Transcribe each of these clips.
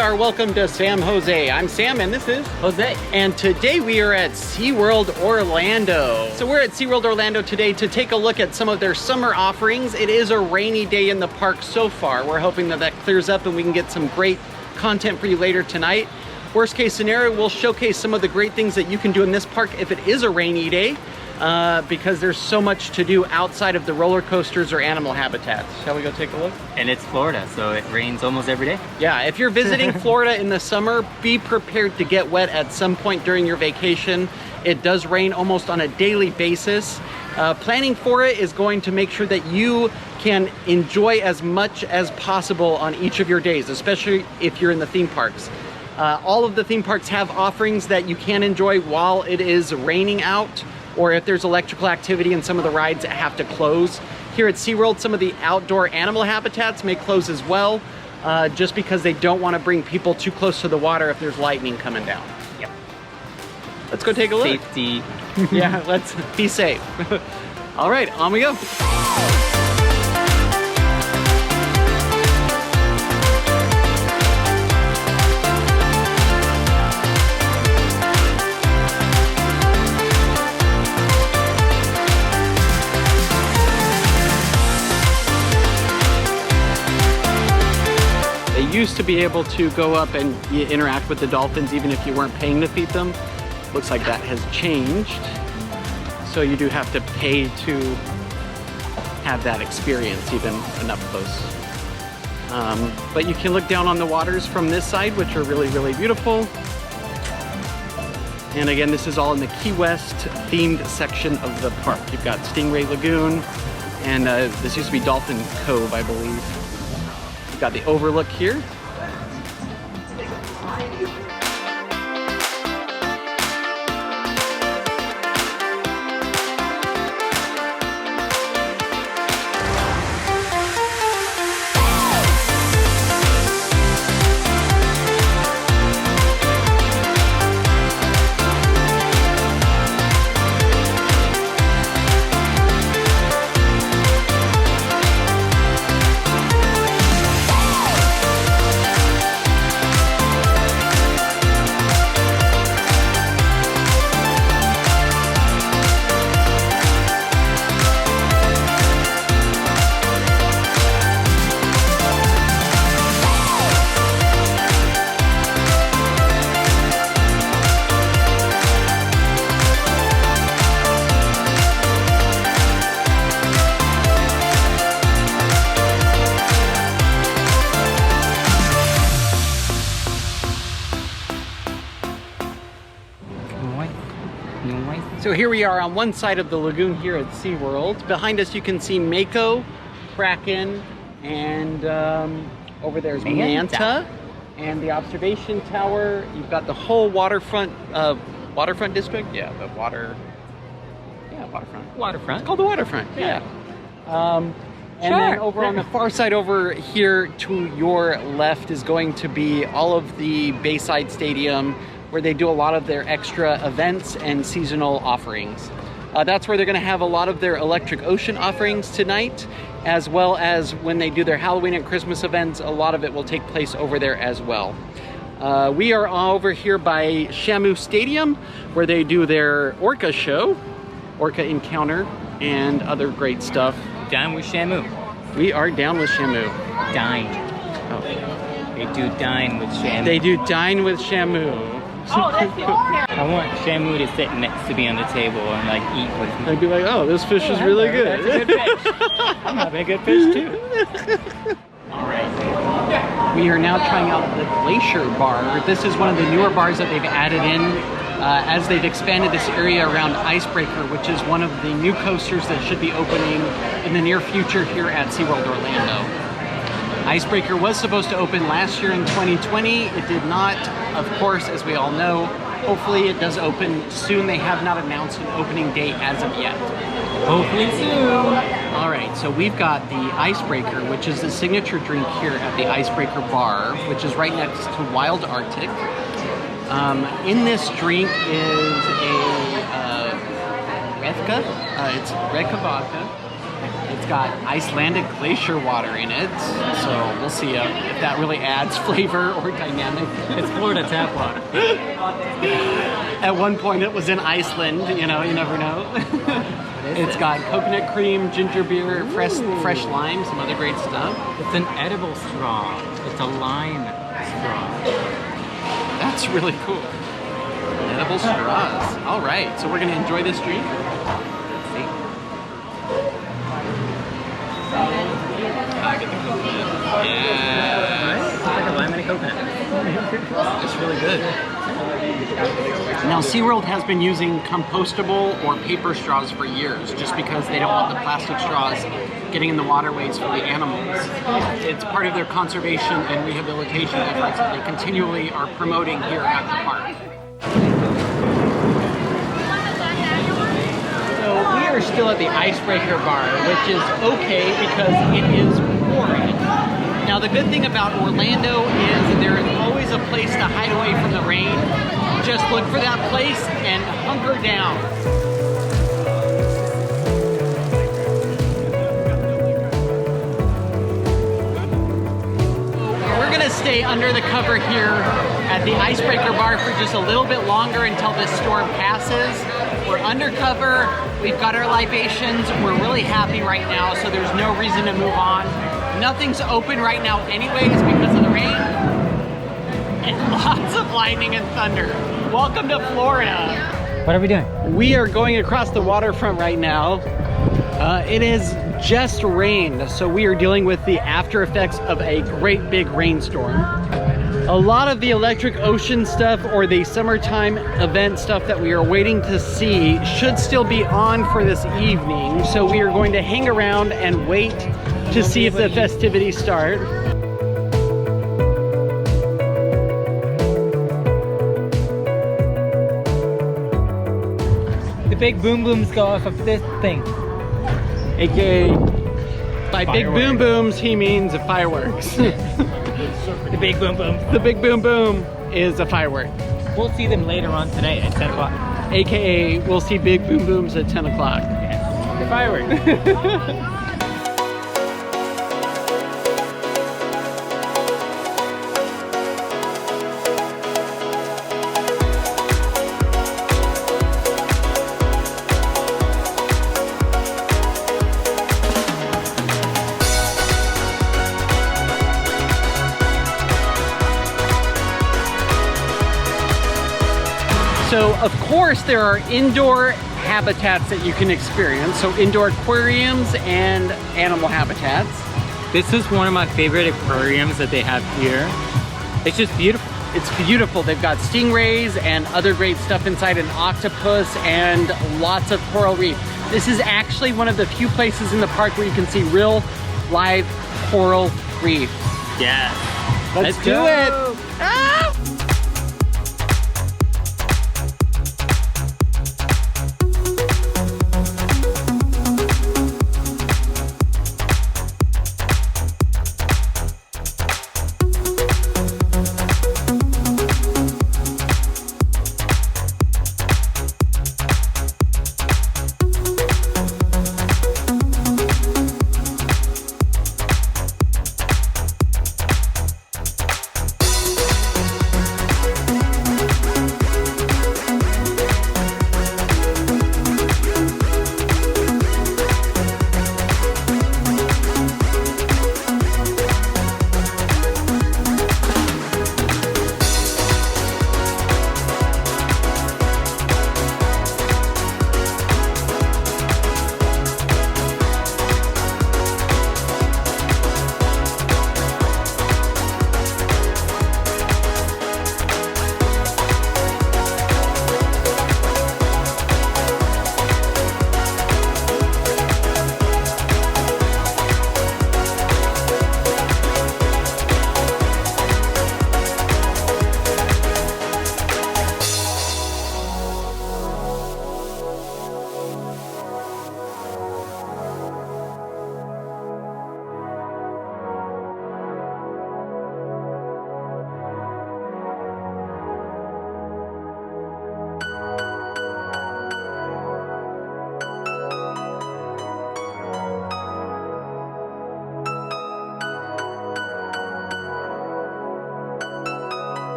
are welcome to Sam Jose. I'm Sam and this is Jose. And today we are at SeaWorld Orlando. So we're at SeaWorld Orlando today to take a look at some of their summer offerings. It is a rainy day in the park so far. We're hoping that that clears up and we can get some great content for you later tonight. Worst case scenario, we'll showcase some of the great things that you can do in this park if it is a rainy day. Because there's so much to do outside of the roller coasters or animal habitats. Shall we go take a look? And it's Florida, so it rains almost every day. Yeah, if you're visiting Florida in the summer, be prepared to get wet at some point during your vacation. It does rain almost on a daily basis. Planning for it is going to make sure that you can enjoy as much as possible on each of your days, especially if you're in the theme parks. All of the theme parks have offerings that you can enjoy while it is raining out, or if there's electrical activity in some of the rides that have to close. Here at SeaWorld, some of the outdoor animal habitats may close as well, just because they don't want to bring people too close to the water if there's lightning coming down. Yep. Let's go take a look. Safety. Yeah, let's be safe. All right, on we go. Used to be able to go up and interact with the dolphins even if you weren't paying to feed them. Looks like that has changed. So you do have to pay to have that experience even up close. But you can look down on the waters from this side, which are really, really beautiful. And again, this is all in the Key West themed section of the park. You've got Stingray Lagoon, and this used to be Dolphin Cove, I believe. Got the overlook here. So here we are on one side of the lagoon here at SeaWorld. Behind us you can see Mako, Kraken, and over there's Manta. And the observation tower. You've got the whole waterfront district? Yeah, the waterfront. Waterfront. It's called the Waterfront, yeah. And then over on the far side over here to your left is going to be all of the Bayside Stadium, where they do a lot of their extra events and seasonal offerings. That's where they're gonna have a lot of their Electric Ocean offerings tonight, as well as when they do their Halloween and Christmas events, a lot of it will take place over there as well. We are over here by Shamu Stadium, where they do their Orca show, Orca Encounter, and other great stuff. Down with Shamu. We are down with Shamu. Dine. Oh. They do dine with Shamu. They do dine with Shamu. Oh, that's the owner. I want Shamu to sit next to me on the table and like eat with me. I'd be like, oh, this fish is really good. That's a good fish. I'm having a good fish too. All right. We are now trying out the Glacier Bar. This is one of the newer bars that they've added in as they've expanded this area around Icebreaker, which is one of the new coasters that should be opening in the near future here at SeaWorld Orlando. Icebreaker was supposed to open last year in 2020. It did not, of course, as we all know. Hopefully it does open soon. They have not announced an opening date as of yet. Hopefully soon. All right, so we've got the Icebreaker, which is the signature drink here at the Icebreaker Bar, which is right next to Wild Arctic. In this drink is a Redka. It's Redka vodka. It's got Icelandic glacier water in it, so we'll see if that really adds flavor or dynamic. It's Florida tap water. At one point it was in Iceland, you know, you never know. It's got coconut cream, ginger beer, fresh lime, some other great stuff. It's an edible straw. It's a lime straw. That's really cool. Edible straws. All right, so we're gonna enjoy this drink. Let's see. I get the coconut. Yeah. It's like a lime and a coconut. It's really good. Now, SeaWorld has been using compostable or paper straws for years just because they don't want the plastic straws getting in the waterways for the animals. It's part of their conservation and rehabilitation efforts that they continually are promoting here at the park. So we are still at the Icebreaker Bar, which is okay because it is pouring. Now the good thing about Orlando is that there is always a place to hide away from the rain. Just look for that place and hunker down. We're gonna stay under the cover here at the Icebreaker Bar for just a little bit longer until this storm passes. We're undercover, we've got our libations, we're really happy right now, so there's no reason to move on. Nothing's open right now anyways because of the rain. And lots of lightning and thunder. Welcome to Florida. What are we doing? We are going across the waterfront right now. It has just rained, so we are dealing with the after effects of a great big rainstorm. A lot of the electric ocean stuff or the summertime event stuff that we are waiting to see should still be on for this evening, so we are going to hang around and wait to see if the festivities start. The big boom booms go off of this thing. AKA, by big boom booms, he means fireworks. The big boom boom. The big boom boom is a firework. We'll see them later on today at 10 o'clock. AKA, we'll see big boom booms at 10 o'clock. Yeah. The fireworks. So, of course, there are indoor habitats that you can experience. So, indoor aquariums and animal habitats. This is one of my favorite aquariums that they have here. It's just beautiful. It's beautiful. They've got stingrays and other great stuff inside, an octopus and lots of coral reef. This is actually one of the few places in the park where you can see real live coral reefs. Yeah. Let's do it. Ah!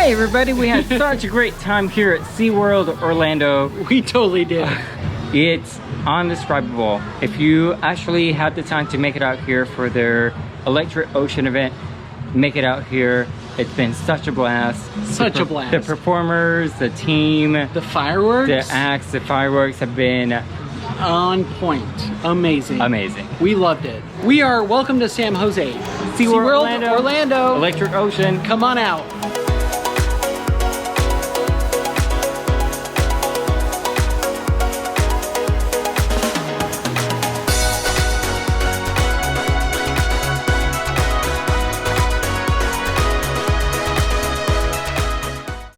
Hi everybody, we had such a great time here at SeaWorld Orlando. We totally did. It's indescribable. If you actually had the time to make it out here for their Electric Ocean event, make it out here. It's been such a blast. Such a blast. The performers, the team, The fireworks, the acts, the fireworks have been on point. Amazing. amazing. We loved it. We are welcome to San Jose. SeaWorld Orlando. Electric Ocean. Come on out.